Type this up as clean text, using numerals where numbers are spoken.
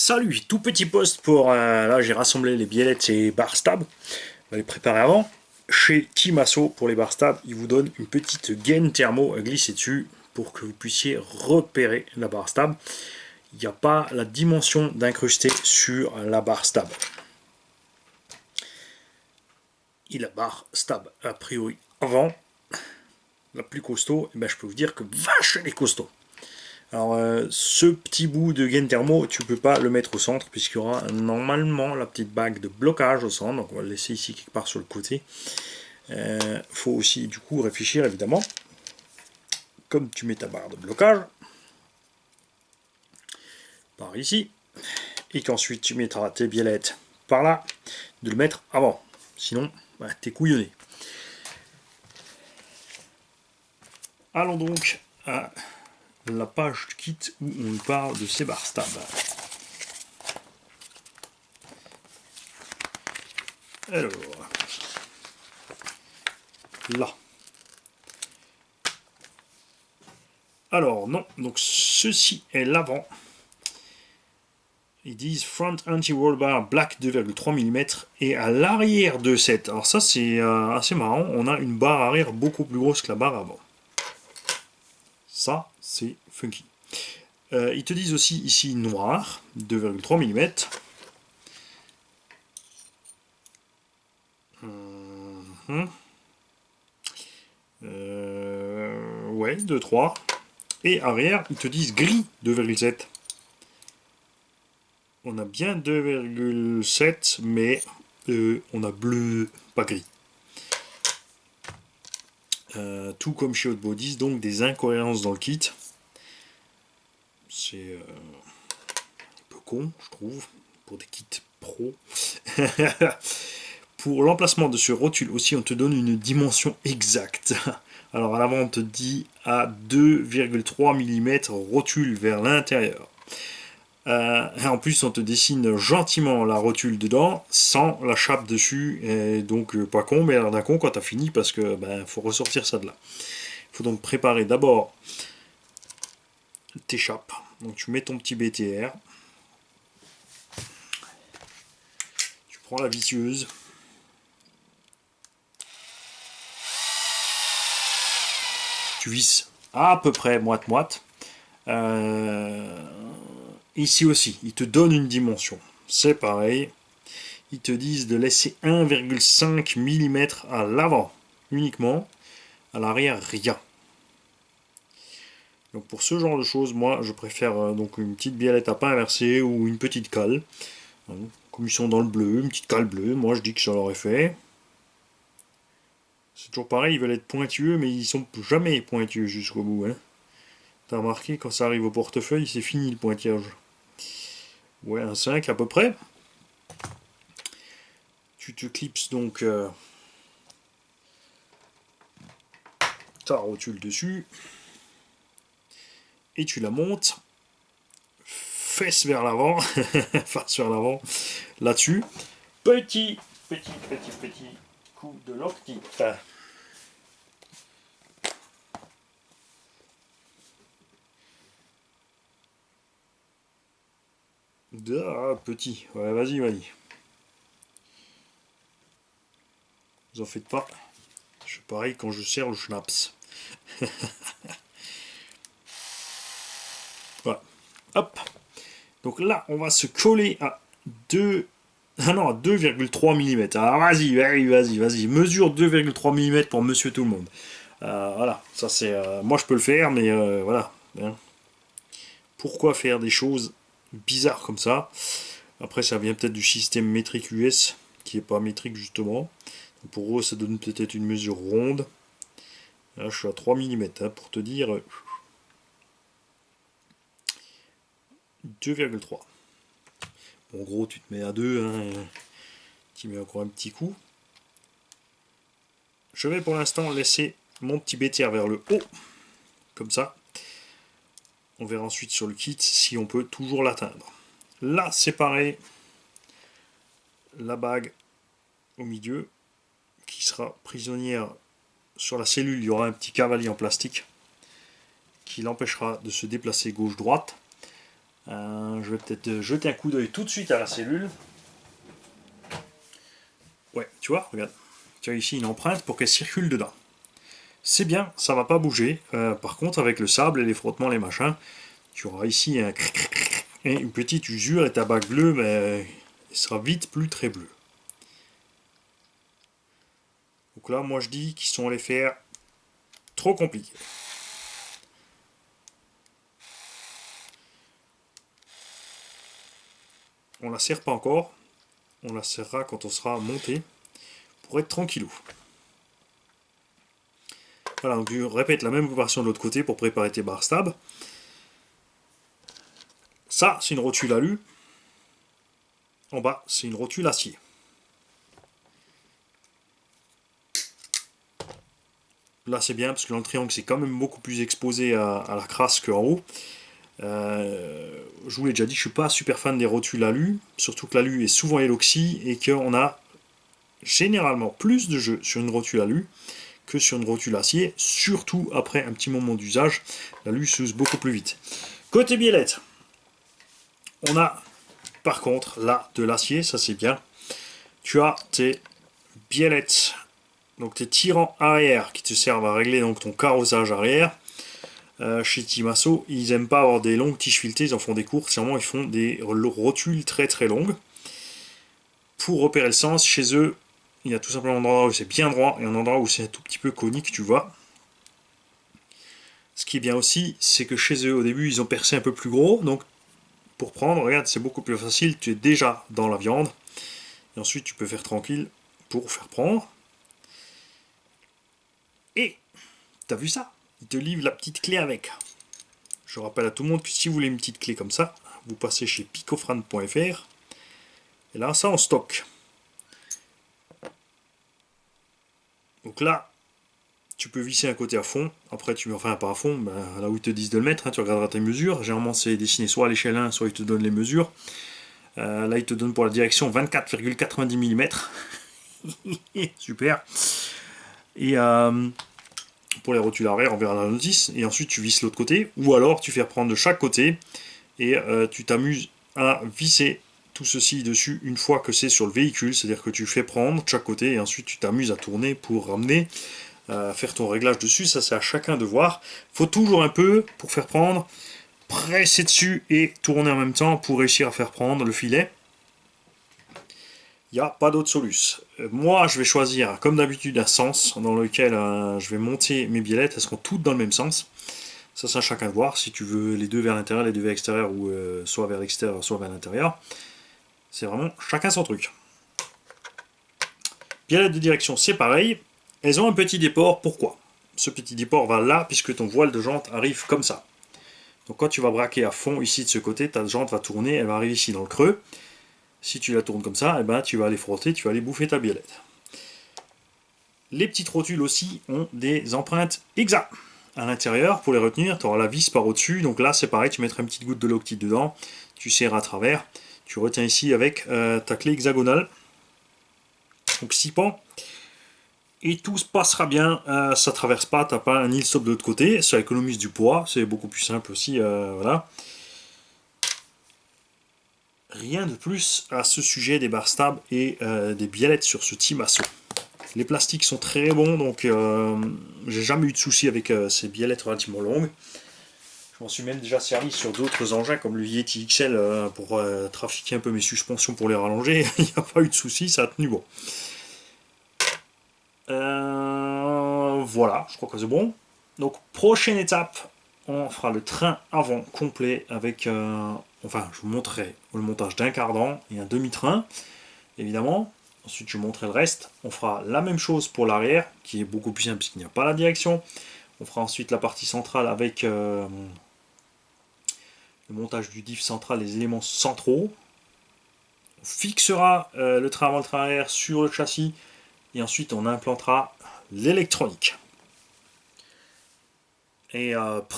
Salut, tout petit post pour... là j'ai rassemblé les biellettes et bar stab. On va les préparer avant. Chez Timasso, pour les bar stab, ils vous donnent une petite gaine thermo à glisser dessus pour que vous puissiez repérer la bar stab. Il n'y a pas la dimension d'incrusté sur la bar stab. Et la barre stab, a priori, avant, la plus costaud, je peux vous dire que vache elle est costaud. Alors ce petit bout de gaine thermo, tu peux pas le mettre au centre puisqu'il y aura normalement la petite bague de blocage au centre. Donc on va le laisser ici quelque part sur le côté. Faut aussi du coup réfléchir évidemment. Comme tu mets ta barre de blocage par ici et qu'ensuite tu mettras tes biellettes par là, de le mettre avant. Sinon, t'es couillonné. Allons donc à la page du kit où on parle de ces bar stab. Alors, là. Alors, non, donc ceci est l'avant. Ils disent Front Anti-Roll Bar Black 2,3 mm et à l'arrière de cette. Alors ça c'est assez marrant, on a une barre arrière beaucoup plus grosse que la barre avant. Ça c'est funky. Ils te disent aussi ici noir, 2,3 mm. Ouais, 2,3. Et arrière, ils te disent gris, 2,7. On a bien 2,7, mais on a bleu, pas gris. Tout comme chez Hot Bodies, donc des incohérences dans le kit. C'est un peu con, je trouve, pour des kits pro. Pour l'emplacement de ce rotule aussi, on te donne une dimension exacte. Alors à l'avant, on te dit à 2,3 mm rotule vers l'intérieur. Et en plus, on te dessine gentiment la rotule dedans, sans la chape dessus. Et donc, pas con, mais l'air d'un con quand t'as fini, parce que faut ressortir ça de là. Il faut donc préparer d'abord tes chapes. Donc, tu mets ton petit BTR. Tu prends la visseuse. Tu visses à peu près moite-moite. Ici aussi, ils te donnent une dimension. C'est pareil. Ils te disent de laisser 1,5 mm à l'avant uniquement. À l'arrière, rien. Donc pour ce genre de choses, moi je préfère donc une petite biellette à pain inversée ou une petite cale. Comme ils sont dans le bleu, une petite cale bleue, moi je dis que ça leur est fait. C'est toujours pareil, ils veulent être pointueux, mais ils sont jamais pointueux jusqu'au bout. Hein. T'as remarqué, quand ça arrive au portefeuille, c'est fini le pointillage. Ouais, un 5 à peu près. Tu te clipses donc ta rotule dessus. Et tu la montes. Fesse vers l'avant. Face vers l'avant. Là-dessus. Petit coup de loctite. Ah, petit. Ouais, vas-y, vas-y. Vous en faites pas. Je suis pareil quand je sers le schnapps. Voilà. Hop. Donc là, on va se coller à 2... Ah non, à 2,3 mm. Ah, vas-y, vas-y. Mesure 2,3 mm pour monsieur tout le monde. Voilà, ça c'est... moi je peux le faire, mais voilà. Hein. Pourquoi faire des choses bizarres comme ça? Après, ça vient peut-être du système métrique US, qui est pas métrique justement. Pour eux, ça donne peut-être une mesure ronde. Là, je suis à 3 mm, hein, pour te dire 2,3. En gros, tu te mets à 2, hein, tu mets encore un petit coup. Je vais pour l'instant laisser mon petit BTR vers le haut, comme ça. On verra ensuite sur le kit si on peut toujours l'atteindre. Là, c'est pareil. La bague au milieu, qui sera prisonnière sur la cellule. Il y aura un petit cavalier en plastique qui l'empêchera de se déplacer gauche-droite. Je vais peut-être jeter un coup d'œil tout de suite à la cellule. Ouais, tu vois, regarde. Tu as ici une empreinte pour qu'elle circule dedans. C'est bien, ça va pas bouger. Par contre, avec le sable et les frottements, les machins, tu auras ici une petite usure et ta bague bleue, mais elle sera vite plus très bleue. Donc là, moi je dis qu'ils sont allés faire trop compliqué. On la serre pas encore. On la serrera quand on sera monté pour être tranquillou. Voilà, donc je répète la même opération de l'autre côté pour préparer tes barres stab. Ça, c'est une rotule alu. En bas, c'est une rotule acier. Là, c'est bien parce que dans le triangle, c'est quand même beaucoup plus exposé à la crasse qu'en haut. Je vous l'ai déjà dit, je suis pas super fan des rotules alu, surtout que l'alu est souvent éloxy et qu'on a généralement plus de jeu sur une rotule alu que sur une rotule acier, surtout après un petit moment d'usage. L'alu s'use beaucoup plus vite. Côté biellette, on a par contre là de l'acier, ça c'est bien. Tu as tes biellettes, donc tes tirants arrière qui te servent à régler donc ton carrossage arrière. Chez Timasso, ils aiment pas avoir des longues tiges filetées, ils en font des courtes, seulement ils font des rotules très très longues. Pour repérer le sens, chez eux, il y a tout simplement un endroit où c'est bien droit et un endroit où c'est un tout petit peu conique, tu vois. Ce qui est bien aussi, c'est que chez eux, au début, ils ont percé un peu plus gros, donc pour prendre, regarde, c'est beaucoup plus facile, tu es déjà dans la viande, et ensuite tu peux faire tranquille pour faire prendre. Et, t'as vu ça? Ils te livrent la petite clé avec. Je rappelle à tout le monde que si vous voulez une petite clé comme ça, vous passez chez picofran.fr, et là, ça en stock. Donc là, tu peux visser un côté à fond, après tu mets, enfin pas à fond, ben, là où ils te disent de le mettre, hein, tu regarderas tes mesures, généralement c'est dessiné soit à l'échelle 1, soit ils te donnent les mesures. Là ils te donnent pour la direction 24,90 mm, super. Et pour les rotules arrière, on verra la notice, et ensuite tu visses l'autre côté, ou alors tu fais prendre de chaque côté, et tu t'amuses à visser tout ceci dessus une fois que c'est sur le véhicule, c'est-à-dire que tu fais prendre de chaque côté, et ensuite tu t'amuses à tourner pour ramener. Faire ton réglage dessus, ça c'est à chacun de voir. Faut toujours un peu, pour faire prendre, presser dessus et tourner en même temps pour réussir à faire prendre le filet. Il n'y a pas d'autre solution. Moi je vais choisir comme d'habitude un sens dans lequel je vais monter mes biellettes, elles seront toutes dans le même sens. Ça c'est à chacun de voir, si tu veux les deux vers l'intérieur, les deux vers l'extérieur, ou soit vers l'extérieur, soit vers l'intérieur. C'est vraiment chacun son truc. Biellette de direction, c'est pareil. Elles ont un petit déport, pourquoi? Ce petit déport va là, puisque ton voile de jante arrive comme ça. Donc quand tu vas braquer à fond ici de ce côté, ta jante va tourner, elle va arriver ici dans le creux. Si tu la tournes comme ça, eh ben, tu vas aller frotter, tu vas aller bouffer ta biellette. Les petites rotules aussi ont des empreintes exactes. À l'intérieur, pour les retenir, tu auras la vis par au-dessus. Donc là, c'est pareil, tu mettras une petite goutte de loctite dedans, tu serres à travers, tu retiens ici avec ta clé hexagonale. Donc 6 pans. Et tout se passera bien, ça traverse pas, t'as pas un il-stop de l'autre côté, ça économise du poids, c'est beaucoup plus simple aussi, voilà. Rien de plus à ce sujet des barres stab et des biellettes sur ce Timasso. Les plastiques sont très bons, donc j'ai jamais eu de soucis avec ces biellettes relativement longues. Je m'en suis même déjà servi sur d'autres engins comme le Yeti XL pour trafiquer un peu mes suspensions pour les rallonger, il n'y a pas eu de soucis, ça a tenu bon. Voilà, je crois que c'est bon. Donc, prochaine étape, on fera le train avant complet avec, enfin, je vous montrerai le montage d'un cardan et un demi-train, évidemment. Ensuite, je vous montrerai le reste. On fera la même chose pour l'arrière, qui est beaucoup plus simple puisqu'il n'y a pas la direction. On fera ensuite la partie centrale avec le montage du diff central, les éléments centraux. On fixera le train avant, le train arrière sur le châssis. Et ensuite, on implantera l'électronique. Et